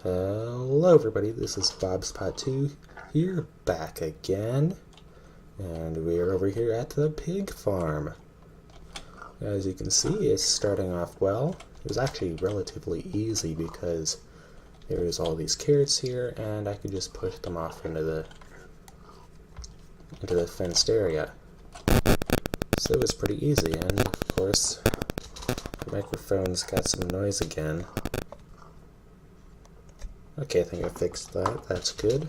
Hello everybody, this is Bobspot2 here, back again, and we're over here at the pig farm. As you can see, it's starting off well. It was actually relatively easy because there's all these carrots here, and I could just push them off into the fenced area. So it was pretty easy, and of course, the microphone's got some noise again. Okay, I think I fixed that. That's good.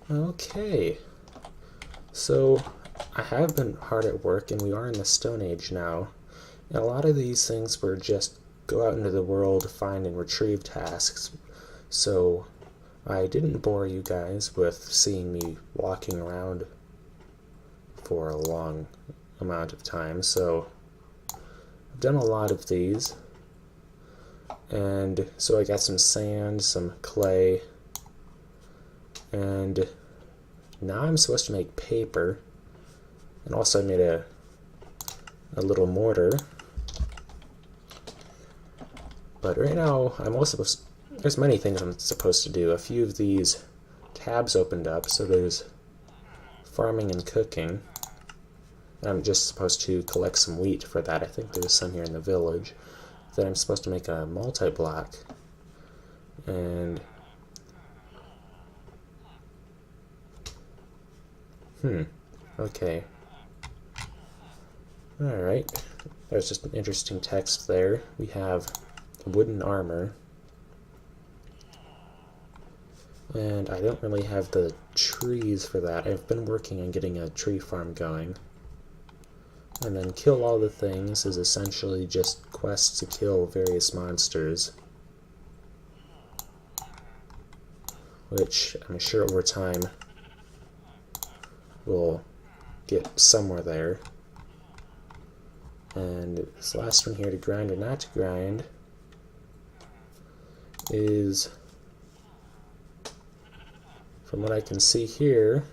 Okay. So, I have been hard at work, and we are in the Stone Age now. And a lot of these things were just go out into the world, find and retrieve tasks. So, I didn't bore you guys with seeing me walking around for a long amount of time. So, I've done a lot of these. And so I got some sand, some clay, and now I'm supposed to make paper, and also I made a little mortar. But right now I'm also there's many things I'm supposed to do. A few of these tabs opened up, so there's farming and cooking. I'm just supposed to collect some wheat for that. I think there's some here in the village. Then I'm supposed to make a multi-block, and okay, alright, there's just an interesting text there. We have wooden armor, and I don't really have the trees for that. I've been working on getting a tree farm going. And then kill all the things is essentially just quests to kill various monsters, which I'm sure over time we'll get somewhere there. And this last one here, to grind or not to grind, is, from what I can see here,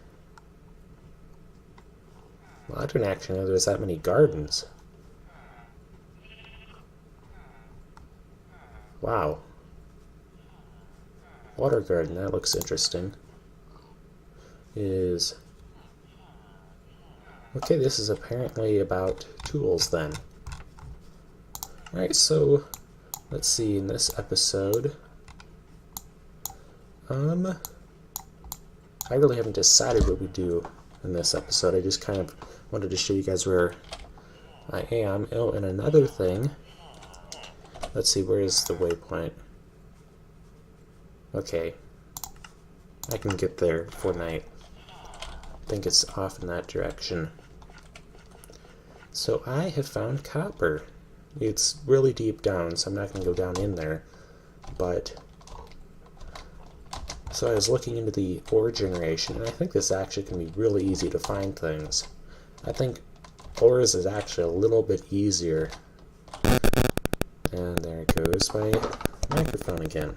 well, I didn't actually know there was that many gardens. Wow. Water garden, that looks interesting. Okay, this is apparently about tools then. Alright, so let's see, in this episode, I really haven't decided what we do in this episode. I just kind of wanted to show you guys where I am. Oh, and another thing, let's see, where is the waypoint? Okay, I can get there before night. I think it's off in that direction. So I have found copper. It's really deep down, so I'm not going to go down in there, but so I was looking into the ore generation, and I think this actually can be really easy to find things. I think ores is actually a little bit easier. And there goes my microphone again.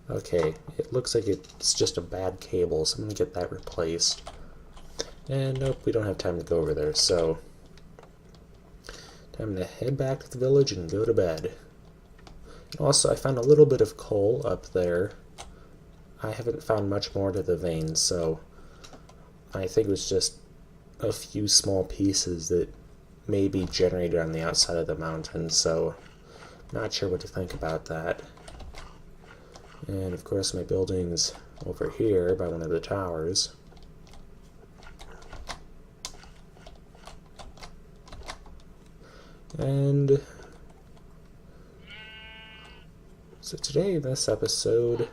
Okay, it looks like it's just a bad cable, so I'm going to get that replaced. And nope, we don't have time to go over there, so time to head back to the village and go to bed. Also, I found a little bit of coal up there. I haven't found much more to the veins, so I think it was just a few small pieces that may be generated on the outside of the mountain, so not sure what to think about that. And of course my building's over here by one of the towers. And so today, in this episode,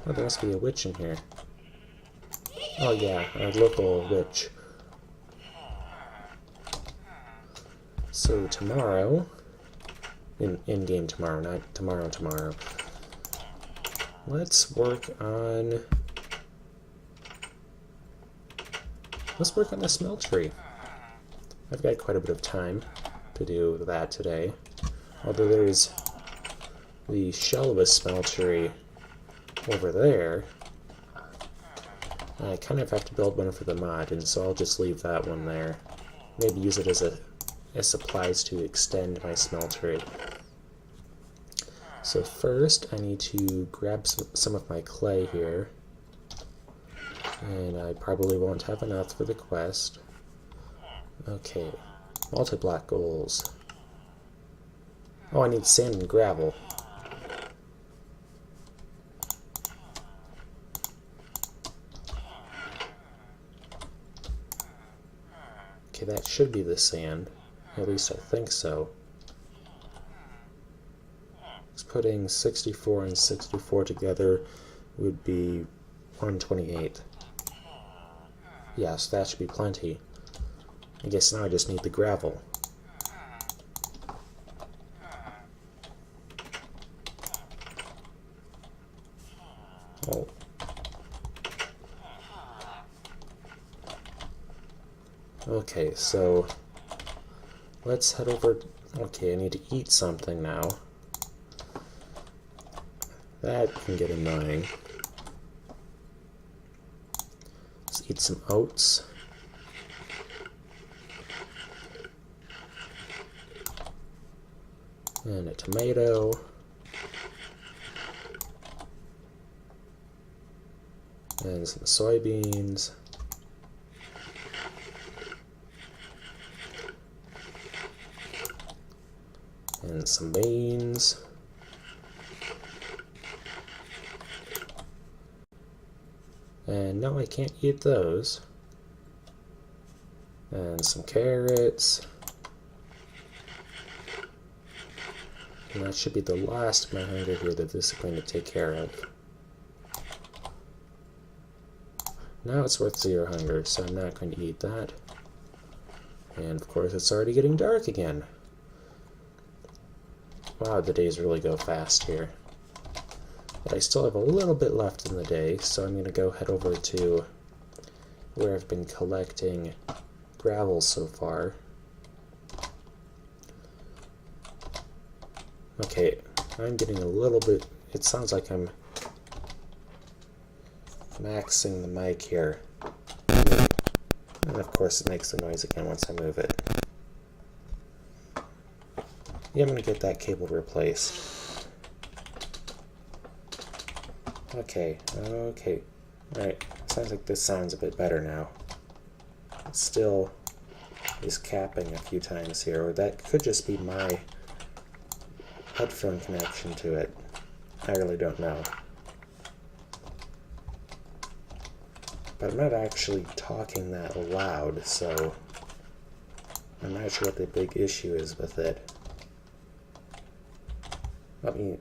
oh, there must be a witch in here. Oh yeah, a local witch. So tomorrow, in-game tomorrow, not tomorrow, let's work on the smeltery. I've got quite a bit of time to do that today. Although there's the shell of a smeltery over there, I kind of have to build one for the mod, and so I'll just leave that one there. Maybe use it as supplies to extend my smeltery. So first, I need to grab some of my clay here. And I probably won't have enough for the quest. Okay, multi-block goals. Oh, I need sand and gravel. Okay, that should be the sand. At least I think so. Putting 64 and 64 together would be 128. Yes, that should be plenty. I guess now I just need the gravel. Oh. Okay, so let's head over. Okay, I need to eat something now. That can get annoying. Let's eat some oats. And a tomato. And some soybeans. And some beans. And no, I can't eat those. And some carrots. And that should be the last of my hunger here that this is going to take care of. Now it's worth 0 hunger, so I'm not going to eat that. And of course it's already getting dark again. Wow, the days really go fast here. But I still have a little bit left in the day, so I'm going to go head over to where I've been collecting gravel so far. Okay, I'm getting a little bit, it sounds like I'm maxing the mic here. And of course it makes the noise again once I move it. Yeah, I'm going to get that cable replaced. Okay. Alright, sounds like this sounds a bit better now. It still is capping a few times here, or that could just be my headphone connection to it. I really don't know. But I'm not actually talking that loud, so I'm not sure what the big issue is with it. Let me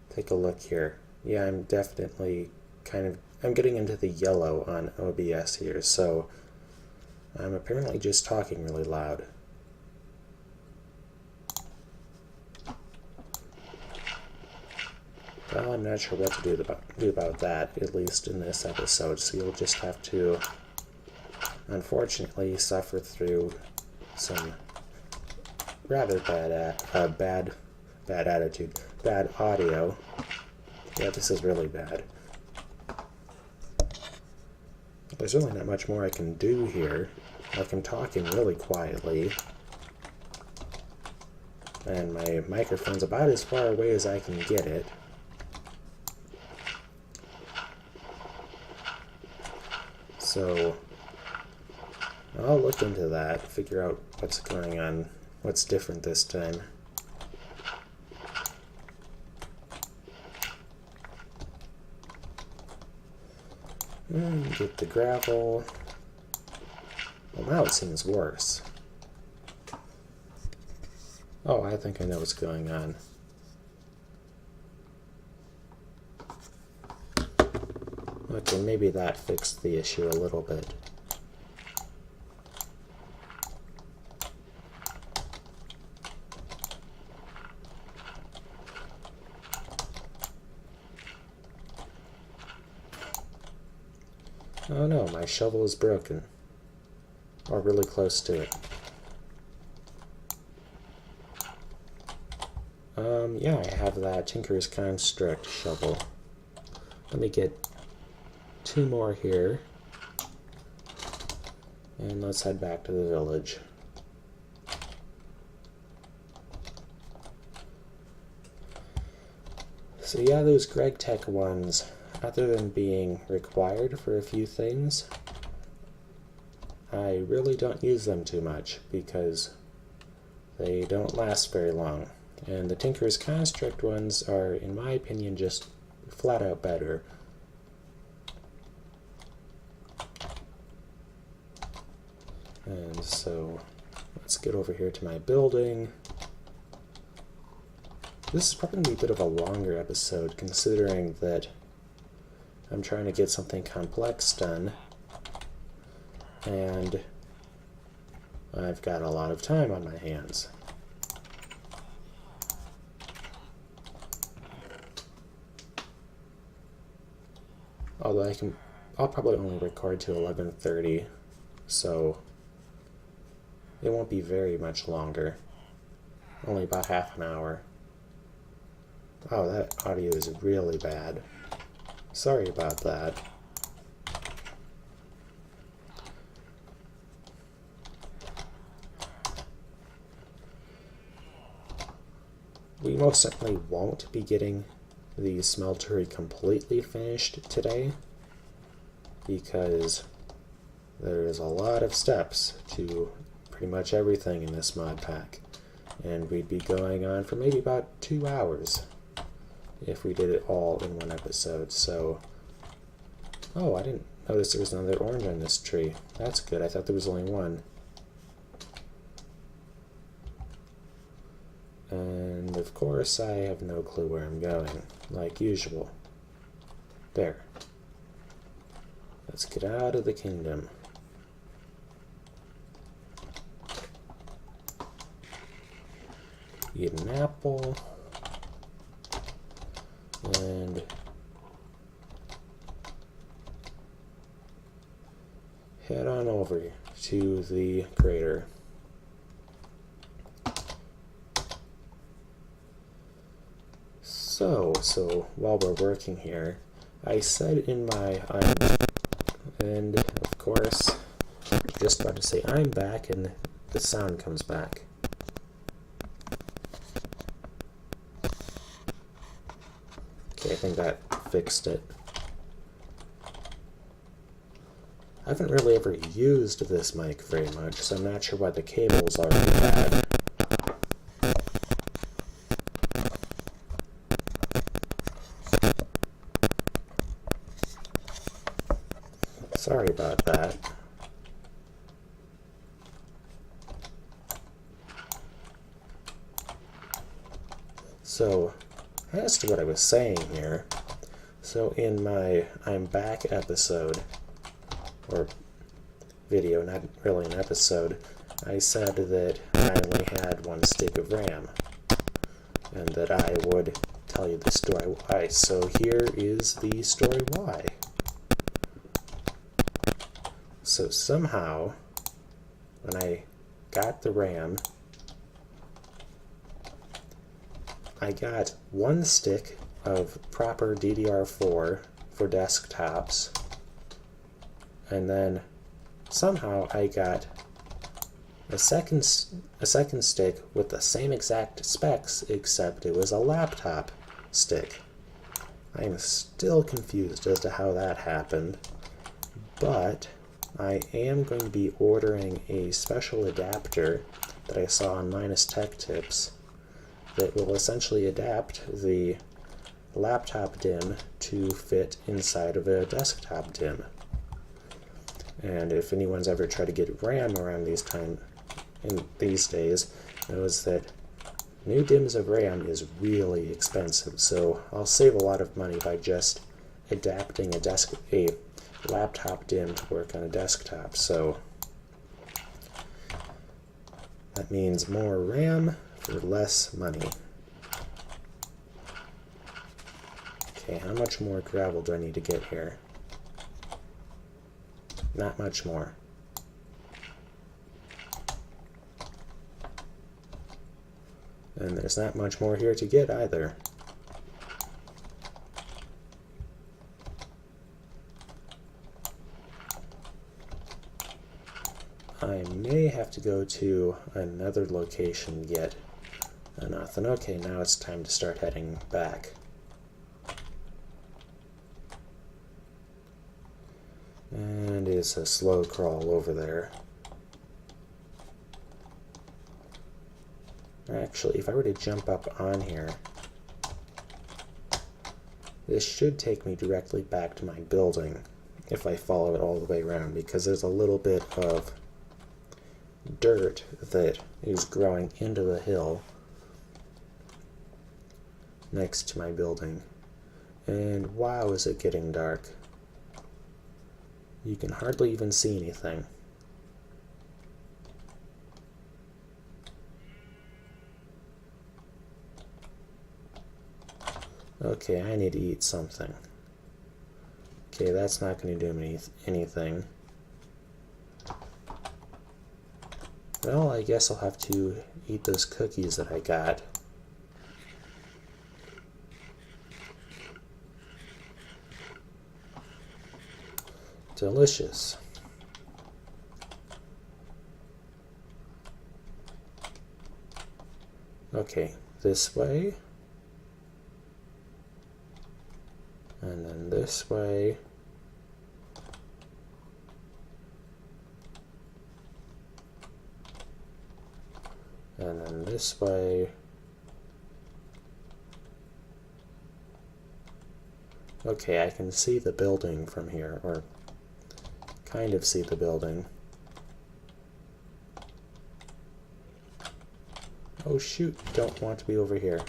take a look here. Yeah, I'm definitely I'm getting into the yellow on OBS here, so I'm apparently just talking really loud. Well, I'm not sure what to do about that, at least in this episode, so you'll just have to, unfortunately, suffer through some rather bad audio. Yeah, this is really bad. There's really not much more I can do here. Like, I'm talking really quietly. And my microphone's about as far away as I can get it. So, I'll look into that, figure out what's going on, what's different this time. And get the gravel. Well, now it seems worse. Oh, I think I know what's going on. Okay, maybe that fixed the issue a little bit. Oh no, my shovel is broken. Or really close to it. Yeah, I have that Tinker's Construct shovel. Let me get 2 more here. And let's head back to the village. So yeah, those Gregtech ones, other than being required for a few things, I really don't use them too much because they don't last very long. And the Tinker's Construct ones are, in my opinion, just flat out better. And so let's get over here to my building. This is probably going to be a bit of a longer episode considering that I'm trying to get something complex done and I've got a lot of time on my hands. Although I'll probably only record to 11:30, so it won't be very much longer. Only about half an hour. Oh, that audio is really bad. Sorry about that. We most certainly won't be getting the smeltery completely finished today because there is a lot of steps to pretty much everything in this mod pack, and we'd be going on for maybe about 2 hours if we did it all in one episode. So, oh, I didn't notice there was another orange on this tree. That's good. I thought there was only one. And of course I have no clue where I'm going, like usual. There. Let's get out of the kingdom. Eat an apple. And head on over to the crater. So while we're working here, I said in my and of course, just about to say I'm back, and the sound comes back. Okay, I think that fixed it. I haven't really ever used this mic very much, so I'm not sure why the cables are really bad. Sorry about that. So, as to what I was saying here, so in my I'm Back episode, or video, not really an episode, I said that I only had 1 stick of RAM, and that I would tell you the story why. So here is the story why. So somehow, when I got the RAM, I got 1 stick of proper DDR4 for desktops, and then somehow I got a second stick with the same exact specs, except it was a laptop stick. I am still confused as to how that happened, but I am going to be ordering a special adapter that I saw on Minus Tech Tips that will essentially adapt the laptop DIMM to fit inside of a desktop DIMM. And if anyone's ever tried to get RAM around these days, knows that new DIMMs of RAM is really expensive. So I'll save a lot of money by just adapting a laptop DIMM to work on a desktop. So that means more RAM for less money. Okay, how much more gravel do I need to get here? Not much more. And there's not much more here to get either. I may have to go to another location to get nothing. Okay, now it's time to start heading back. And it's a slow crawl over there. Actually, if I were to jump up on here, this should take me directly back to my building if I follow it all the way around, because there's a little bit of dirt that is growing into the hill next to my building. And wow, is it getting dark. You can hardly even see anything. Okay, I need to eat something. Okay, that's not going to do me anything. Well, I guess I'll have to eat those cookies that I got. Delicious. Okay, this way. And then this way. And then this way. Okay, I can see the building from here, or kind of see the building. Oh shoot, don't want to be over here.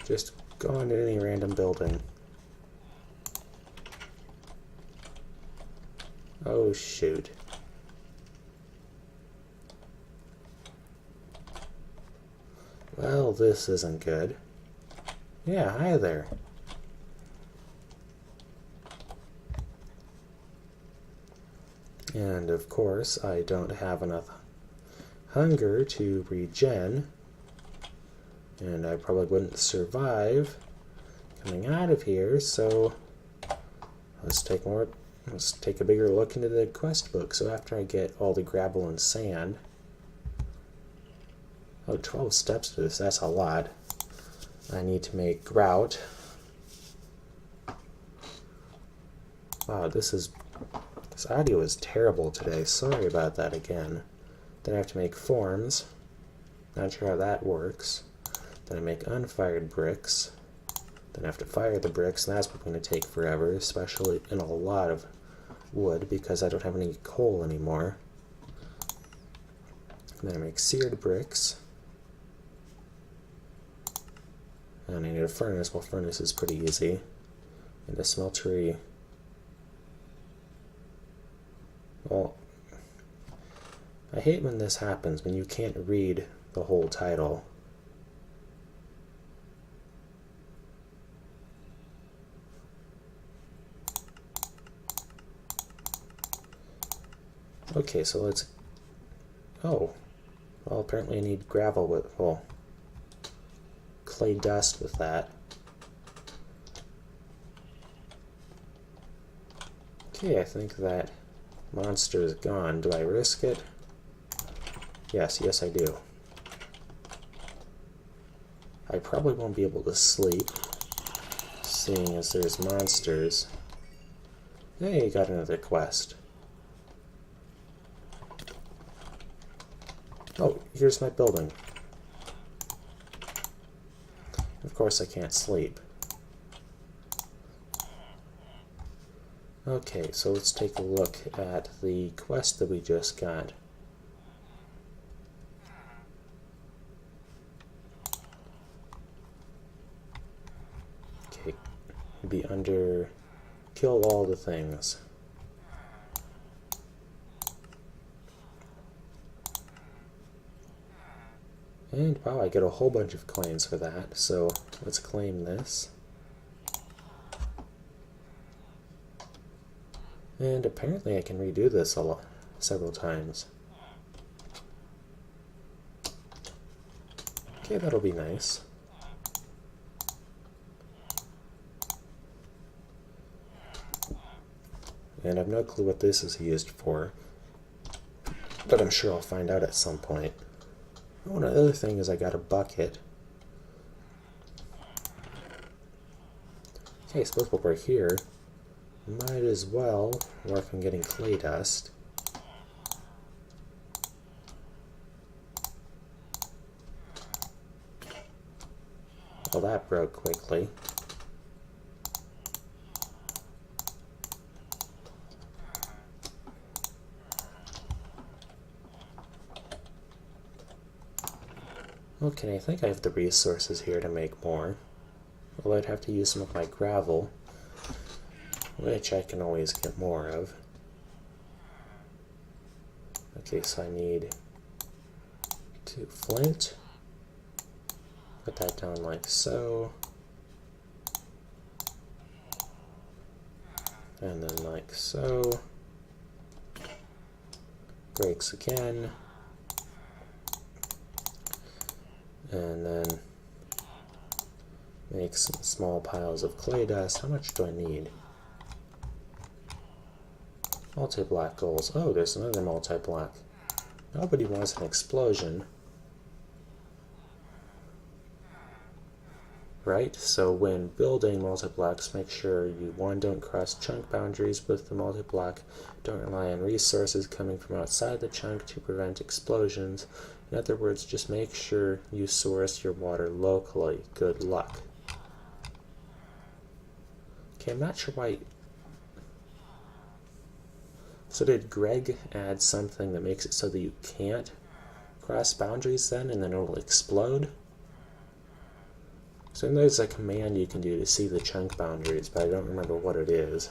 Just go on to any random building. Oh shoot. Well, this isn't good. Yeah, hi there. And of course, I don't have enough hunger to regen, and I probably wouldn't survive coming out of here, so let's take a bigger look into the quest book. So after I get all the gravel and sand, oh, 12 steps to this, that's a lot. I need to make grout. Wow, this audio is terrible today. Sorry about that again. Then I have to make forms. Not sure how that works. Then I make unfired bricks. Then I have to fire the bricks, and that's going to take forever, especially in a lot of wood, because I don't have any coal anymore. And then I make seared bricks. And I need a furnace. Well, furnace is pretty easy. And a smeltery. Well, I hate when this happens, when you can't read the whole title. Okay, so let's... Oh. Well, apparently I need gravel with... Well, clay dust with that. Okay, I think that monster is gone. Do I risk it? Yes, I do. I probably won't be able to sleep, seeing as there's monsters. Hey, got another quest. Oh, here's my building. Of course I can't sleep. Okay, so let's take a look at the quest that we just got. Okay, be under kill all the things. And wow, I get a whole bunch of coins for that, so let's claim this. And apparently I can redo this several times. Okay, that'll be nice. And I have no clue what this is used for, but I'm sure I'll find out at some point. Oh, and another thing is I got a bucket. Okay, I suppose while we're here, might as well work on getting clay dust. Well, that broke quickly. Okay, I think I have the resources here to make more. Well, I'd have to use some of my gravel, which I can always get more of. Okay, so I need 2 flint. Put that down like so. And then like so. Breaks again. And then make some small piles of clay dust. How much do I need? Multi-block goals. Oh, there's another multi-block. Nobody wants an explosion. Right? So when building multi-blocks, make sure you, 1, don't cross chunk boundaries with the multi-block, don't rely on resources coming from outside the chunk to prevent explosions. In other words, just make sure you source your water locally. Good luck. Okay, I'm not sure why. So did Greg add something that makes it so that you can't cross boundaries then, and then it'll explode? So there's a command you can do to see the chunk boundaries, but I don't remember what it is.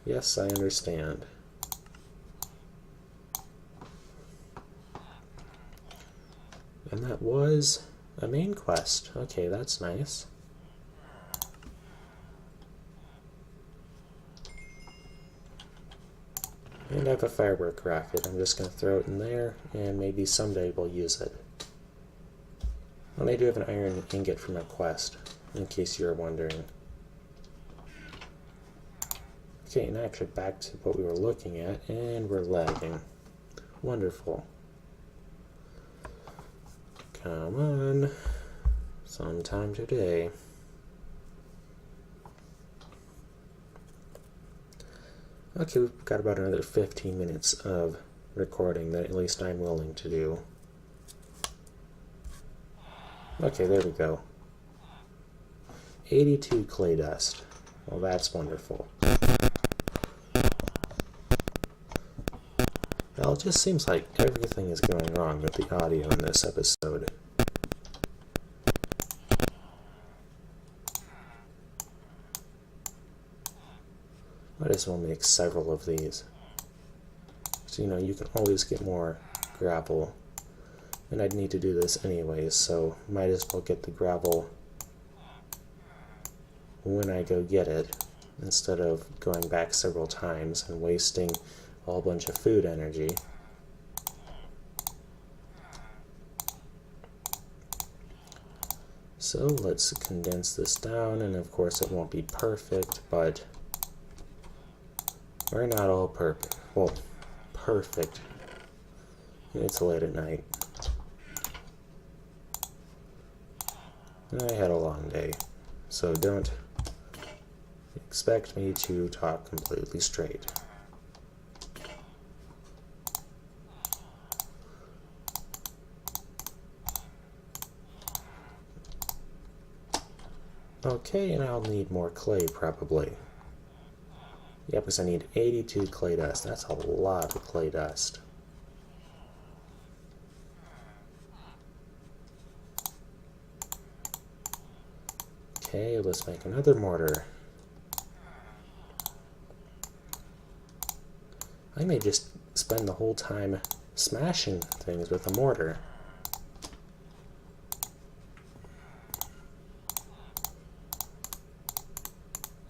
Yes, I understand. And that was a main quest. Okay, that's nice. And I have a firework rocket. I'm just going to throw it in there, and maybe someday we'll use it. And I do have an iron ingot from a quest, in case you're wondering. Okay, now actually back to what we were looking at, and we're lagging. Wonderful. Come on. Sometime today. Okay, we've got about another 15 minutes of recording that at least I'm willing to do. Okay, there we go. 82 clay dust. Well, that's wonderful. Well, it just seems like everything is going wrong with the audio in this episode. Might as well make several of these. So, you know, you can always get more gravel. And I'd need to do this anyways, so might as well get the gravel when I go get it, instead of going back several times and wasting a whole bunch of food energy. So let's condense this down, and of course it won't be perfect, but we're not all perfect. Well, perfect. It's late at night. I had a long day, so don't expect me to talk completely straight. Okay, and I'll need more clay probably. Yeah, because I need 82 clay dust. That's a lot of clay dust. Okay, let's make another mortar. I may just spend the whole time smashing things with a mortar.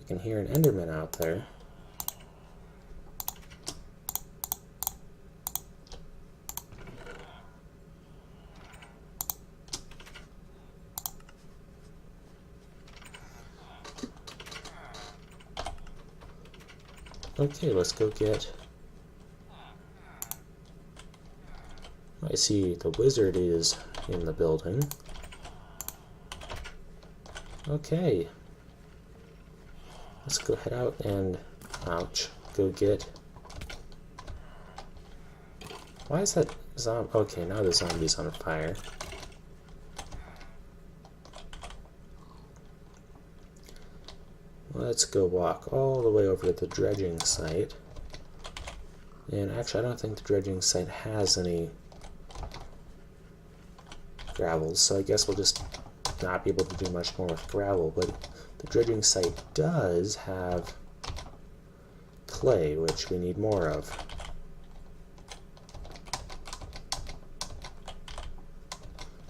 I can hear an Enderman out there. Okay, let's go get... I see the wizard is in the building. Okay. Let's go head out and... Ouch. Go get... Why is that zombie... Okay, now the zombie's on fire. Let's go walk all the way over to the dredging site. And actually, I don't think the dredging site has any gravel, so I guess we'll just not be able to do much more with gravel. But the dredging site does have clay, which we need more of.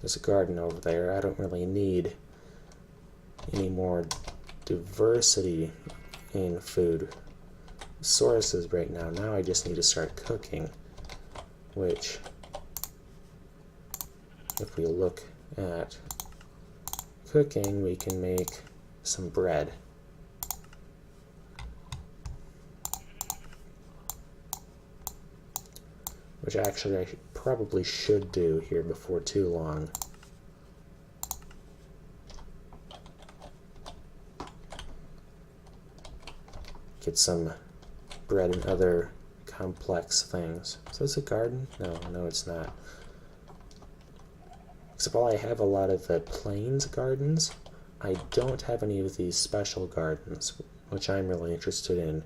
There's a garden over there. I don't really need any more diversity in food sources right now. Now I just need to start cooking, which, if we look at cooking, we can make some bread. Which actually I probably should do here before too long. Get some bread and other complex things. So it's a garden? No, it's not. Except while I have a lot of the plains gardens, I don't have any of these special gardens, which I'm really interested in,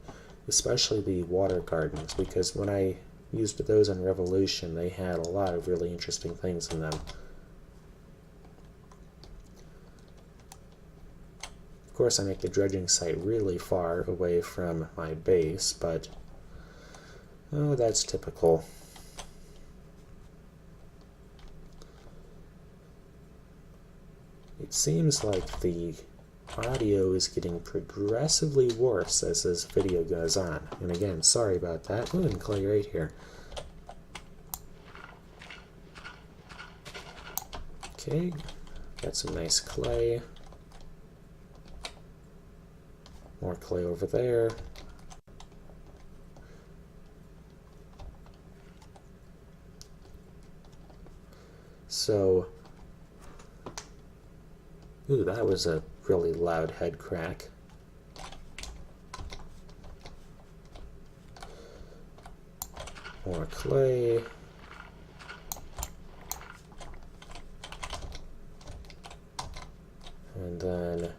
especially the water gardens, because when I used those on Revolution, they had a lot of really interesting things in them. Of course, I make the dredging site really far away from my base, but oh, that's typical. It seems like the audio is getting progressively worse as this video goes on. And again, sorry about that. Ooh, and clay right here. Okay, got some nice clay. More clay over there. So, ooh, that was a really loud head crack. More clay. And then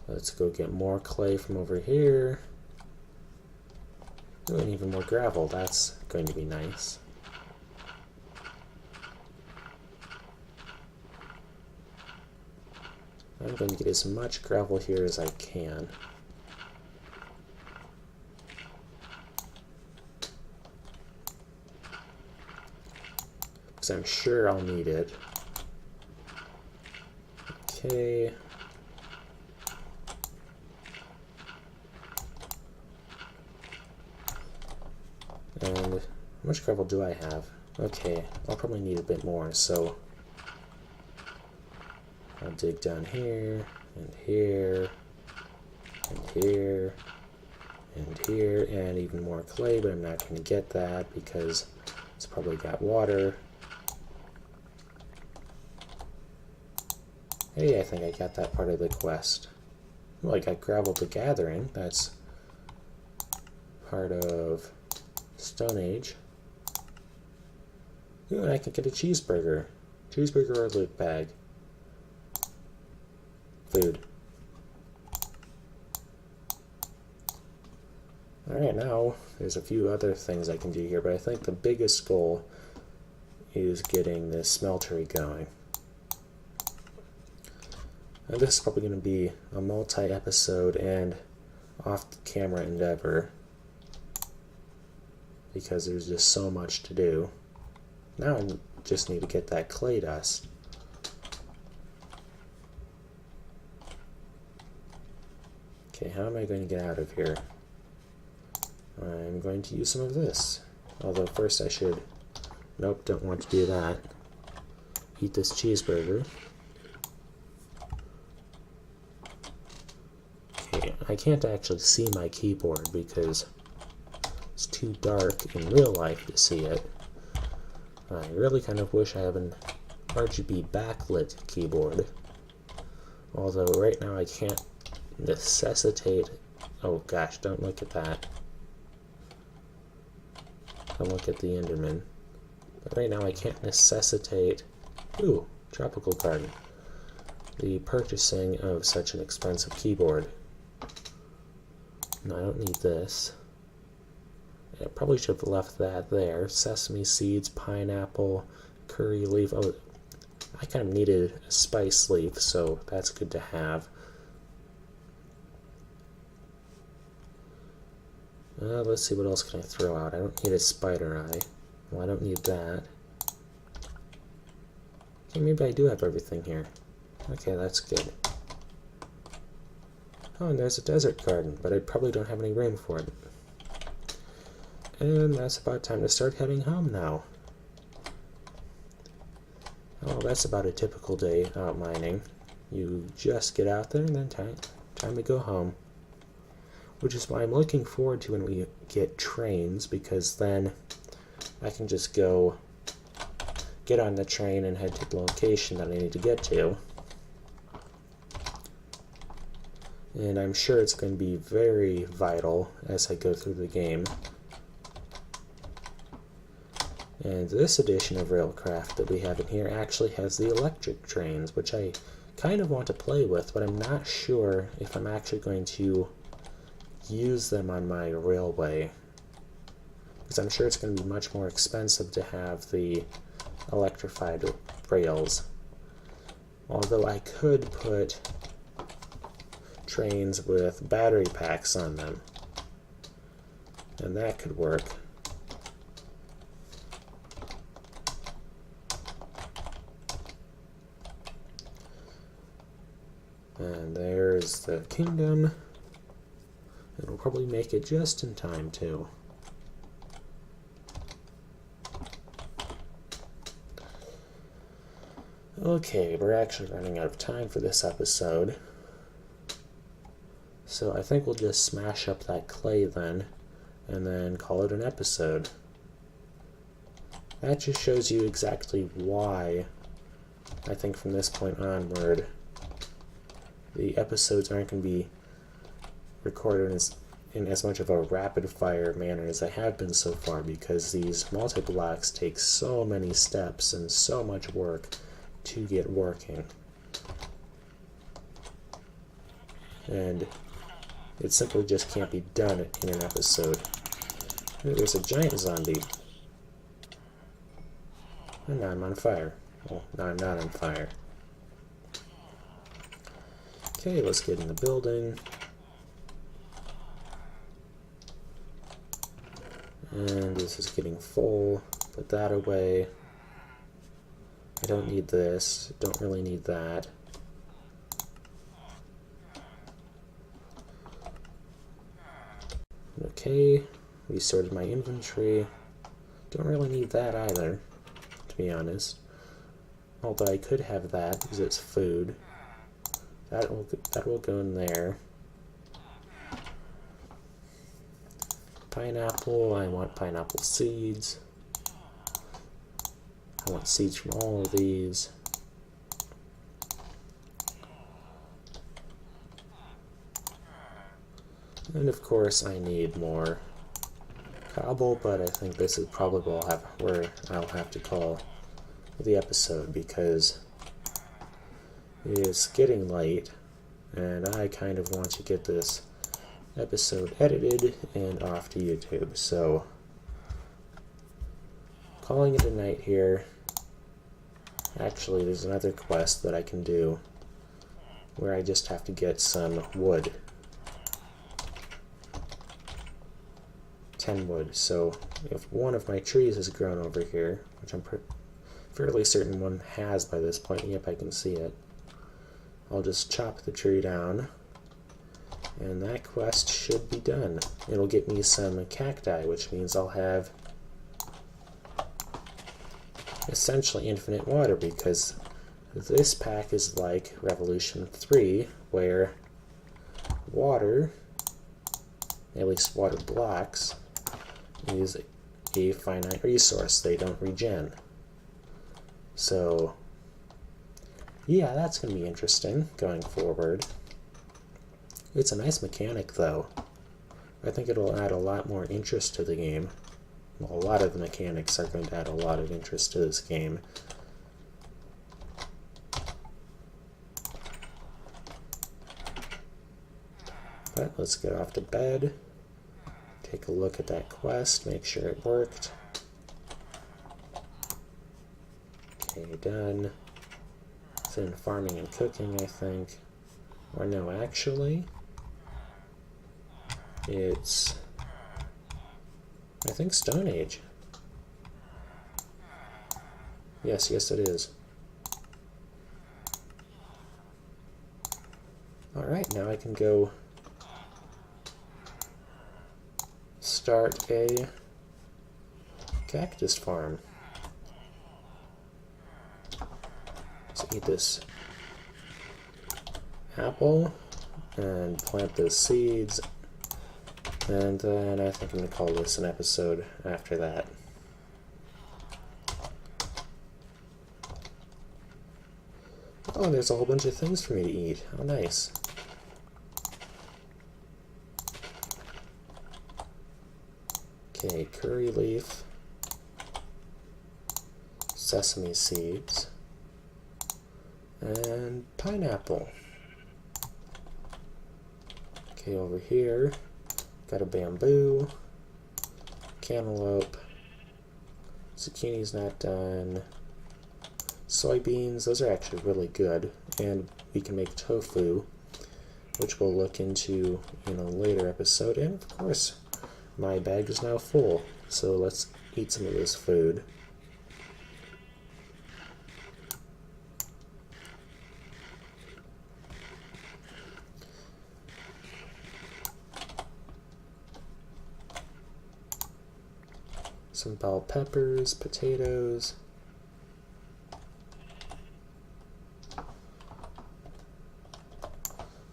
let's go get more clay from over here. Ooh, and even more gravel. That's going to be nice. I'm going to get as much gravel here as I can. Because I'm sure I'll need it. Okay. And how much gravel do I have? Okay, I'll probably need a bit more, so I'll dig down here, and here, and here, and here, and even more clay, but I'm not going to get that because it's probably got water. Hey, I think I got that part of the quest. Well, I got gravel to gathering. That's part of Stone Age. Ooh, and I can get a cheeseburger. Cheeseburger or loot bag. Food. Alright, now there's a few other things I can do here, but I think the biggest goal is getting this smeltery going. Now this is probably going to be a multi-episode and off-camera endeavor because there's just so much to do. Now I just need to get that clay dust. Okay, how am I going to get out of here? I'm going to use some of this. Although first I should... Nope, don't want to do that. Eat this cheeseburger. Okay, I can't actually see my keyboard because it's too dark in real life to see it. I really kind of wish I have an RGB backlit keyboard. Although right now I can't necessitate... Oh gosh, don't look at that. Don't look at the Enderman. But right now I can't necessitate... Ooh, tropical garden. The purchasing of such an expensive keyboard. No, I don't need this. I probably should have left that there. Sesame seeds, pineapple, curry leaf. Oh, I kind of needed a spice leaf, so that's good to have. Let's see, what else can I throw out? I don't need a spider eye. Well, I don't need that. Okay, maybe I do have everything here. Okay, that's good. Oh, and there's a desert garden, but I probably don't have any room for it. And that's about time to start heading home now. Oh, that's about a typical day out mining. You just get out there and then time to go home. Which is why I'm looking forward to when we get trains, because then I can just go get on the train and head to the location that I need to get to. And I'm sure it's going to be very vital as I go through the game. And this edition of Railcraft that we have in here actually has the electric trains, which I kind of want to play with, but I'm not sure if I'm actually going to use them on my railway. Because I'm sure it's going to be much more expensive to have the electrified rails. Although I could put trains with battery packs on them, and that could work. And there's the kingdom. It'll probably make it just in time too. Okay, we're actually running out of time for this episode. So I think we'll just smash up that clay then, and then call it an episode. That just shows you exactly why I think from this point onward the episodes aren't going to be recorded in as much of a rapid-fire manner as I have been so far, because these multi-blocks take so many steps and so much work to get working. And it simply just can't be done in an episode. There's a giant zombie. And now I'm on fire. Well, now I'm not on fire. Okay, let's get in the building. And this is getting full. Put that away. I don't need this. Don't really need that. Okay, resorted my inventory. Don't really need that either, to be honest. Although I could have that because it's food. That will go in there. Pineapple, I want pineapple seeds. I want seeds from all of these. And of course I need more cobble, but I think this is probably where I'll have to call the episode, because it's getting late and I kind of want to get this episode edited and off to YouTube. So calling it a night here. Actually, there's another quest that I can do where I just have to get some wood. 10 wood. So if one of my trees has grown over here, which I'm fairly certain one has by this point, yep, I can see it, I'll just chop the tree down, and that quest should be done. It'll get me some cacti, which means I'll have essentially infinite water, because this pack is like Revolution 3, where water at least water blocks, use a finite resource. They don't regen. So, yeah, that's going to be interesting going forward. It's a nice mechanic, though. I think it'll add a lot more interest to the game. Well, a lot of the mechanics are going to add a lot of interest to this game. But let's get off to bed. Take a look at that quest, make sure it worked. Okay, done. It's in farming and cooking, I think. Or no, actually, it's, I think, Stone Age. Yes, it is. Alright, now I can go start a cactus farm. Let's eat this apple and plant those seeds, and then I think I'm going to call this an episode after that. Oh, there's a whole bunch of things for me to eat. How nice. Okay, curry leaf, sesame seeds, and pineapple. Okay, over here, got a bamboo, cantaloupe, zucchini's not done, soybeans, those are actually really good, and we can make tofu, which we'll look into in a later episode, and of course, my bag is now full, so let's eat some of this food. Some bell peppers, potatoes.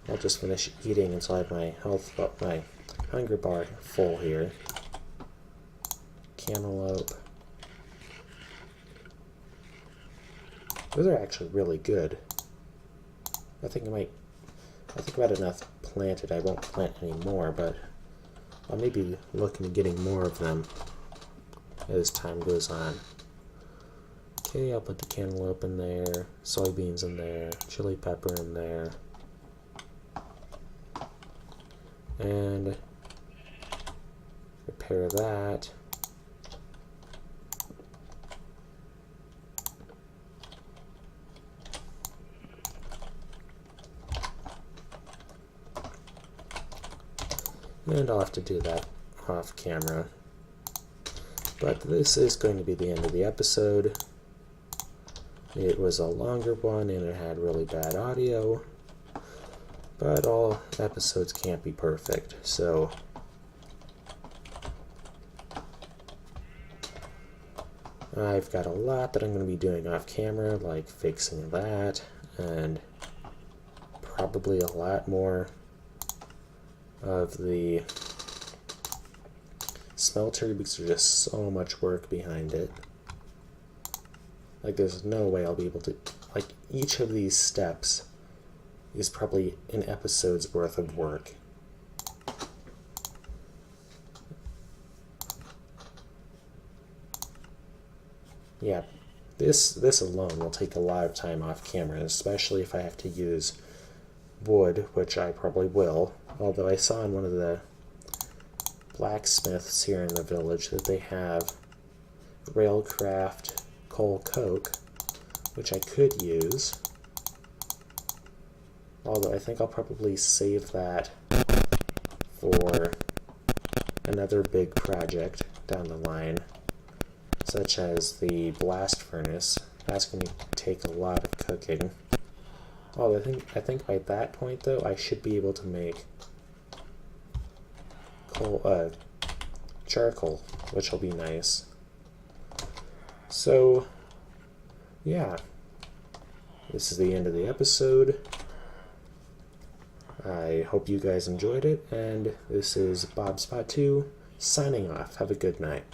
I'll just finish eating until I have my hunger bar full here. Cantaloupe. Those are actually really good. I think I've got enough planted. I won't plant any more, but I'll maybe look into getting more of them as time goes on. Okay, I'll put the cantaloupe in there, soybeans in there, chili pepper in there, and repair that. And I'll have to do that off camera. But this is going to be the end of the episode. It was a longer one and it had really bad audio. But all episodes can't be perfect, so I've got a lot that I'm going to be doing off camera, like fixing that, and probably a lot more of the smelter because there's just so much work behind it. Like, there's no way I'll be able to, like, each of these steps is probably an episode's worth of work. Yeah, this alone will take a lot of time off camera, especially if I have to use wood, which I probably will. Although I saw in one of the blacksmiths here in the village that they have railcraft coal coke, which I could use. Although I think I'll probably save that for another big project down the line, such as the blast furnace. That's going to take a lot of cooking. Oh, I think by that point though, I should be able to make charcoal, which will be nice. So, yeah, this is the end of the episode. I hope you guys enjoyed it, and this is Bob Spot 2 signing off. Have a good night.